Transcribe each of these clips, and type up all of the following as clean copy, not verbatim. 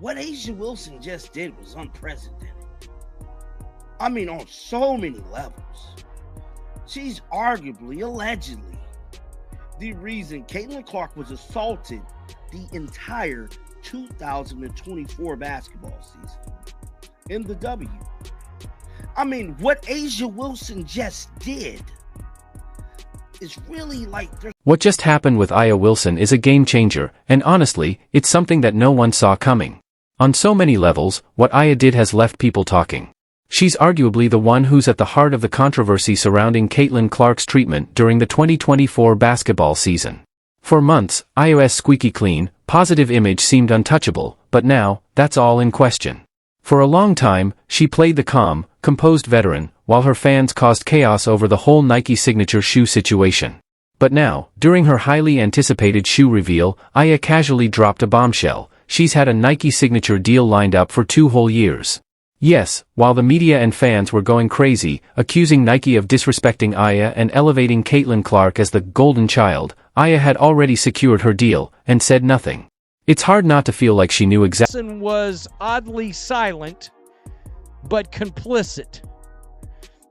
What A'ja Wilson just did was unprecedented. I mean, on so many levels. She's arguably, allegedly, the reason Caitlin Clark was assaulted the entire 2024 basketball season in the W. I mean, what A'ja Wilson just did is really like... What just happened with A'ja Wilson is a game changer, and honestly, it's something that no one saw coming. On so many levels, what A'ja did has left people talking. She's arguably the one who's at the heart of the controversy surrounding Caitlin Clark's treatment during the 2024 basketball season. For months, A'ja's squeaky clean, positive image seemed untouchable, but now, that's all in question. For a long time, she played the calm, composed veteran, while her fans caused chaos over the whole Nike signature shoe situation. But now, during her highly anticipated shoe reveal, A'ja casually dropped a bombshell. She's had a Nike signature deal lined up for 2 whole years. Yes, while the media and fans were going crazy, accusing Nike of disrespecting A'ja and elevating Caitlin Clark as the golden child, A'ja had already secured her deal, and said nothing. It's hard not to feel like she knew exactly. Wilson was oddly silent, but complicit.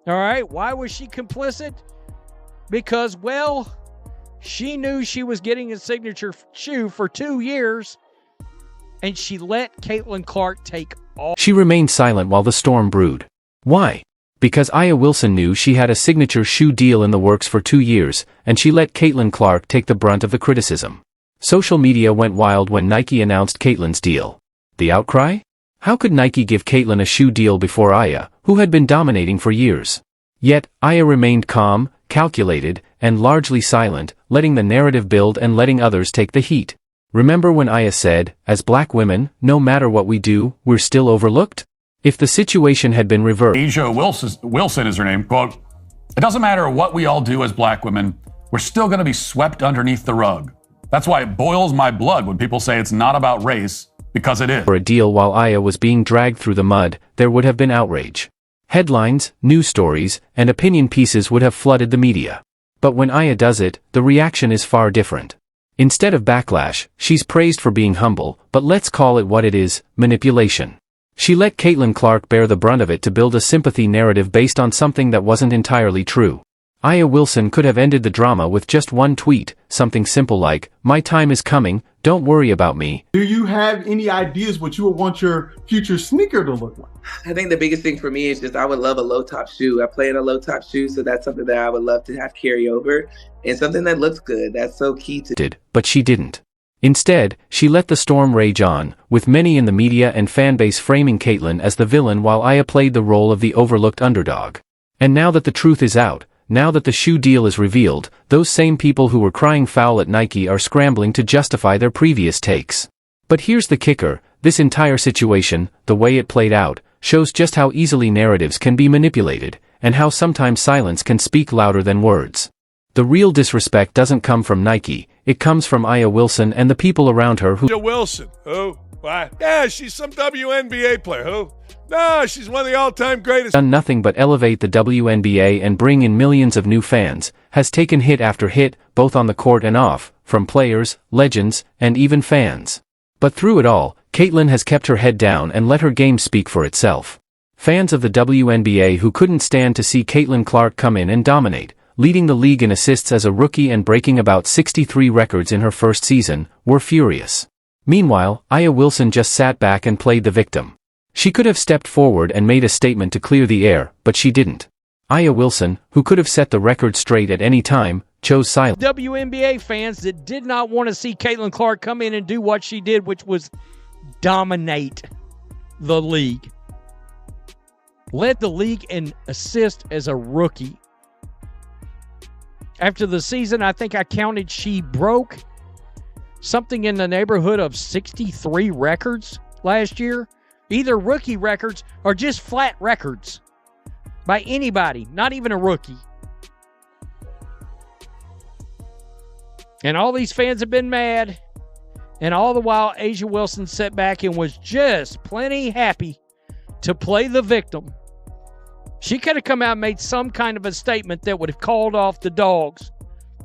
All right, why was she complicit? Because, well, she knew she was getting a signature shoe for 2 years, and she let Caitlin Clark take all. She remained silent while the storm brewed. Why? Because A'ja Wilson knew she had a signature shoe deal in the works for 2 years, and she let Caitlin Clark take the brunt of the criticism. Social media went wild when Nike announced Caitlin's deal. The outcry? How could Nike give Caitlin a shoe deal before A'ja, who had been dominating for years? Yet, A'ja remained calm, calculated, and largely silent, letting the narrative build and letting others take the heat. Remember when A'ja said, "As black women, no matter what we do, we're still overlooked"? If the situation had been reversed. A'ja Wilson is her name, quote, "It doesn't matter what we all do as black women, we're still going to be swept underneath the rug. That's why it boils my blood when people say it's not about race, because it is." For a deal while A'ja was being dragged through the mud, there would have been outrage. Headlines, news stories, and opinion pieces would have flooded the media. But when A'ja does it, the reaction is far different. Instead of backlash, she's praised for being humble, but let's call it what it is, manipulation. She let Caitlin Clark bear the brunt of it to build a sympathy narrative based on something that wasn't entirely true. A'ja Wilson could have ended the drama with just one tweet, something simple like, "My time is coming, don't worry about me." Do you have any ideas what you would want your future sneaker to look like? I think the biggest thing for me is just I would love a low-top shoe. I play in a low-top shoe, so that's something that I would love to have carry over, and something that looks good. That's so key to... But she didn't. Instead, she let the storm rage on, with many in the media and fanbase framing Caitlin as the villain while A'ja played the role of the overlooked underdog. And now that the truth is out, now that the shoe deal is revealed, those same people who were crying foul at Nike are scrambling to justify their previous takes. But here's the kicker, this entire situation, the way it played out, shows just how easily narratives can be manipulated, and how sometimes silence can speak louder than words. The real disrespect doesn't come from Nike, it comes from A'ja Wilson and the people around her who... A'ja Wilson, who? Why? Yeah, she's some WNBA player, who? No, she's one of the all-time greatest. Done nothing but elevate the WNBA and bring in millions of new fans, has taken hit after hit, both on the court and off, from players, legends, and even fans. But through it all, Caitlin has kept her head down and let her game speak for itself. Fans of the WNBA who couldn't stand to see Caitlin Clark come in and dominate, leading the league in assists as a rookie and breaking about 63 records in her first season, were furious. Meanwhile, A'ja Wilson just sat back and played the victim. She could have stepped forward and made a statement to clear the air, but she didn't. A'ja Wilson, who could have set the record straight at any time, chose silence. WNBA fans that did not want to see Caitlin Clark come in and do what she did, which was dominate the league. Led the league in assists as a rookie. After the season, I think I counted she broke something in the neighborhood of 63 records last year. Either rookie records or just flat records by anybody, not even a rookie. And all these fans have been mad. And all the while, A'ja Wilson sat back and was just plenty happy to play the victim. She could have come out and made some kind of a statement that would have called off the dogs.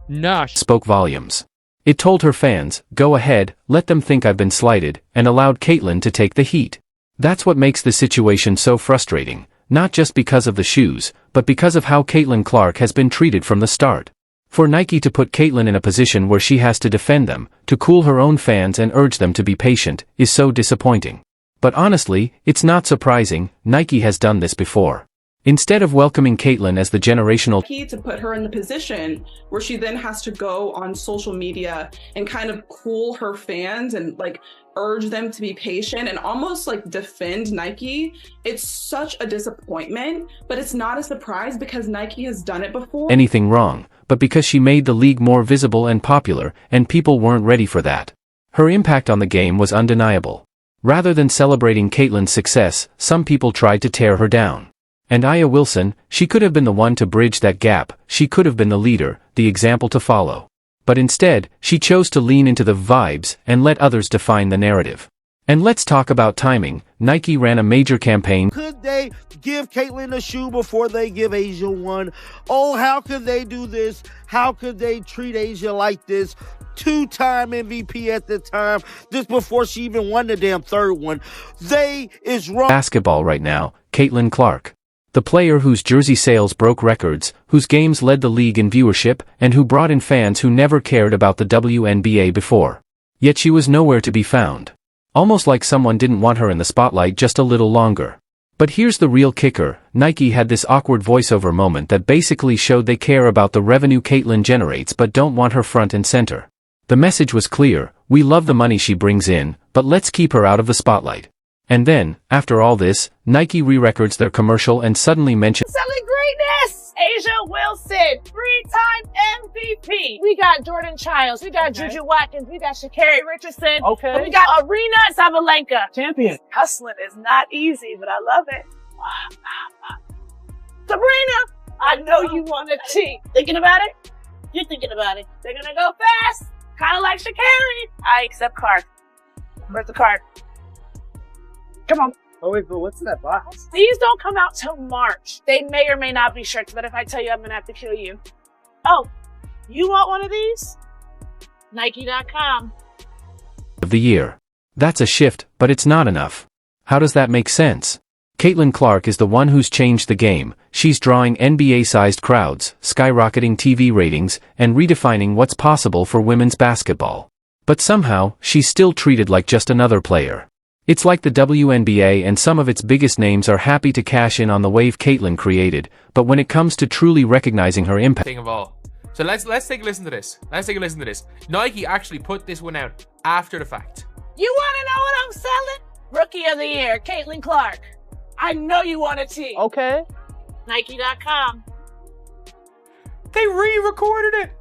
Nah. Spoke volumes. It told her fans, go ahead, let them think I've been slighted, and allowed Caitlyn to take the heat. That's what makes the situation so frustrating, not just because of the shoes, but because of how Caitlyn Clark has been treated from the start. For Nike to put Caitlyn in a position where she has to defend them, to cool her own fans and urge them to be patient, is so disappointing. But honestly, it's not surprising, Nike has done this before. Instead of welcoming Caitlyn as the generational to put her in the position where she then has to go on social media and kind of cool her fans and like urge them to be patient and almost like defend Nike, it's such a disappointment, but it's not a surprise because Nike has done it before. Anything wrong, but because she made the league more visible and popular, and people weren't ready for that. Her impact on the game was undeniable. Rather than celebrating Caitlyn's success, some people tried to tear her down. And Aya Wilson, she could have been the one to bridge that gap, she could have been the leader, the example to follow. But instead, she chose to lean into the vibes and let others define the narrative. And let's talk about timing. Nike ran a major campaign. Could they give Caitlyn a shoe before they give Asia one? Oh, how could they do this? How could they treat Asia like this? Two-time MVP at the time, just before she even won the damn third one. They is wrong. Basketball right now, Caitlyn Clark. The player whose jersey sales broke records, whose games led the league in viewership, and who brought in fans who never cared about the WNBA before. Yet she was nowhere to be found. Almost like someone didn't want her in the spotlight just a little longer. But here's the real kicker, Nike had this awkward voiceover moment that basically showed they care about the revenue Caitlyn generates but don't want her front and center. The message was clear, we love the money she brings in, but let's keep her out of the spotlight. And then, after all this, Nike re-records their commercial and suddenly mentions Selling greatness! Asia Wilson, 3-time MVP. We got Jordan Childs, we got Juju Watkins, we got Sha'Carri Richardson. Okay. We got Arena Sabalenka. Champion. Hustling is not easy, but I love it. Sabrina, I know you want a T. Thinking about it? You're thinking about it. They're gonna go fast, kind of like Sha'Carri. I accept card. Where's the card? Come on. Oh wait, but what's in that box? These don't come out till March. They may or may not be shirts, but if I tell you, I'm gonna have to kill you. Oh, you want one of these? Nike.com. of the year. That's a shift, but it's not enough. How does that make sense? Caitlyn Clark is the one who's changed the game. She's drawing NBA-sized crowds, skyrocketing TV ratings, and redefining what's possible for women's basketball. But somehow, she's still treated like just another player. It's like the WNBA and some of its biggest names are happy to cash in on the wave Caitlyn created, but when it comes to truly recognizing her impact thing of all. So let's take a listen to this. Nike actually put this one out after the fact. You want to know what I'm selling? Rookie of the year, Caitlyn Clark. I know you want a T. Okay. Nike.com. They re-recorded it.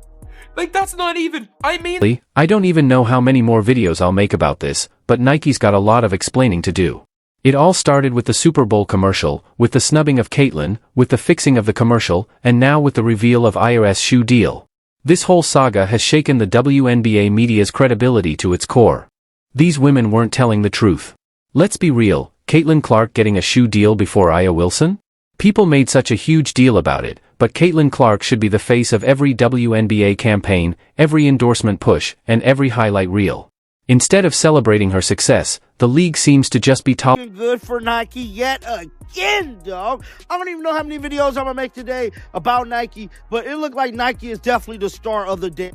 Like, that's not even, I don't even know how many more videos I'll make about this, but Nike's got a lot of explaining to do. It all started with the Super Bowl commercial, with the snubbing of Caitlyn, with the fixing of the commercial, and now with the reveal of Aya's shoe deal. This whole saga has shaken the WNBA media's credibility to its core. These women weren't telling the truth. Let's be real, Caitlyn Clark getting a shoe deal before Aya Wilson? People made such a huge deal about it, but Caitlyn Clark should be the face of every WNBA campaign, every endorsement push, and every highlight reel. Instead of celebrating her success, the league seems to just be Good for Nike yet again, dog. I don't even know how many videos I'm gonna make today about Nike, but it looked like Nike is definitely the star of the day.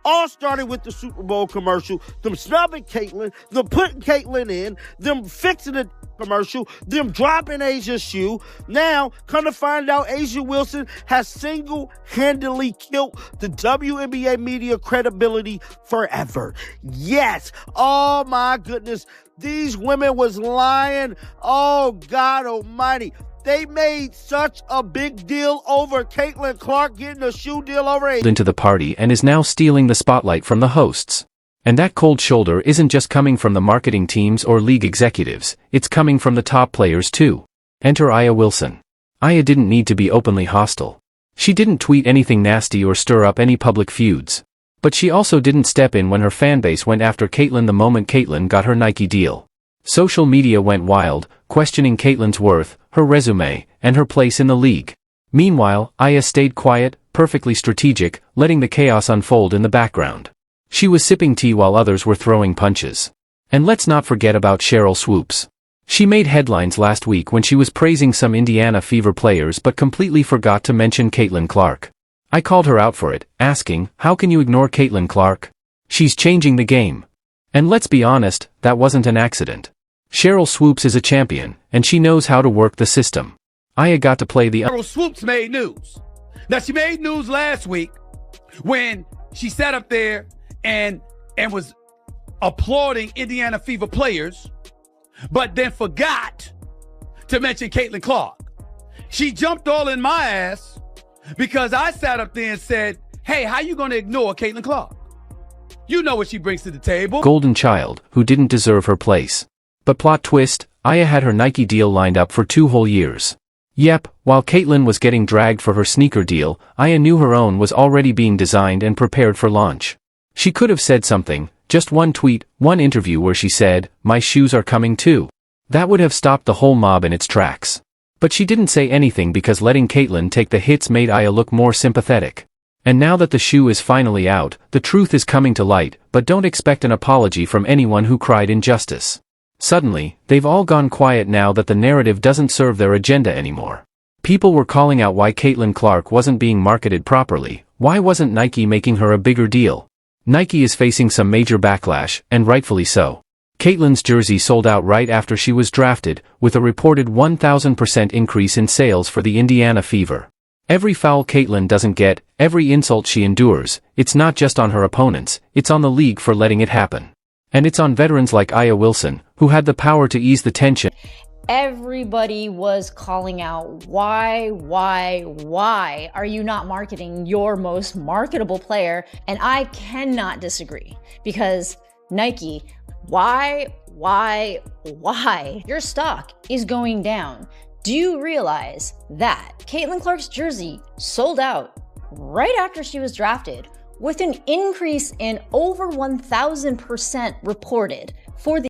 All started with the Super Bowl commercial, them snubbing Caitlyn, them putting Caitlyn in, them fixing the commercial, them dropping Asia's shoe. Now, come to find out, Asia Wilson has single-handedly killed the WNBA media credibility forever. Yes, oh my goodness, these women was lying. Oh God almighty. They made such a big deal over Caitlyn Clark getting a shoe deal over into the party and is now stealing the spotlight from the hosts. And that cold shoulder isn't just coming from the marketing teams or league executives, it's coming from the top players too. Enter Aya Wilson. Aya didn't need to be openly hostile. She didn't tweet anything nasty or stir up any public feuds. But she also didn't step in when her fanbase went after Caitlyn the moment Caitlyn got her Nike deal. Social media went wild, questioning Caitlyn's worth, her resume, and her place in the league. Meanwhile, Aya stayed quiet, perfectly strategic, letting the chaos unfold in the background. She was sipping tea while others were throwing punches. And let's not forget about Cheryl Swoops. She made headlines last week when she was praising some Indiana Fever players but completely forgot to mention Caitlin Clark. I called her out for it, asking, how can you ignore Caitlin Clark? She's changing the game. And let's be honest, that wasn't an accident. Cheryl Swoops is a champion, and she knows how to work the system. Aya got to play the... Cheryl Swoops made news. Now, she made news last week when she sat up there and was applauding Indiana Fever players, but then forgot to mention Caitlin Clark. She jumped all in my ass because I sat up there and said, hey, how you going to ignore Caitlin Clark? You know what she brings to the table. Golden child, who didn't deserve her place. But plot twist, Aya had her Nike deal lined up for 2 whole years. Yep, while Caitlin was getting dragged for her sneaker deal, Aya knew her own was already being designed and prepared for launch. She could have said something, just one tweet, one interview where she said, my shoes are coming too. That would have stopped the whole mob in its tracks. But she didn't say anything because letting Caitlin take the hits made Aya look more sympathetic. And now that the shoe is finally out, the truth is coming to light, but don't expect an apology from anyone who cried injustice. Suddenly, they've all gone quiet now that the narrative doesn't serve their agenda anymore. People were calling out why Caitlin Clark wasn't being marketed properly. Why wasn't Nike making her a bigger deal? Nike is facing some major backlash, and rightfully so. Caitlin's jersey sold out right after she was drafted, with a reported 1,000% increase in sales for the Indiana Fever. Every foul Caitlin doesn't get, every insult she endures, it's not just on her opponents, it's on the league for letting it happen. And it's on veterans like Aya Wilson, who had the power to ease the tension. Everybody was calling out, why are you not marketing your most marketable player? And I cannot disagree, because Nike, why? Your stock is going down. Do you realize that Caitlin Clark's jersey sold out right after she was drafted, with an increase in over 1,000% reported for the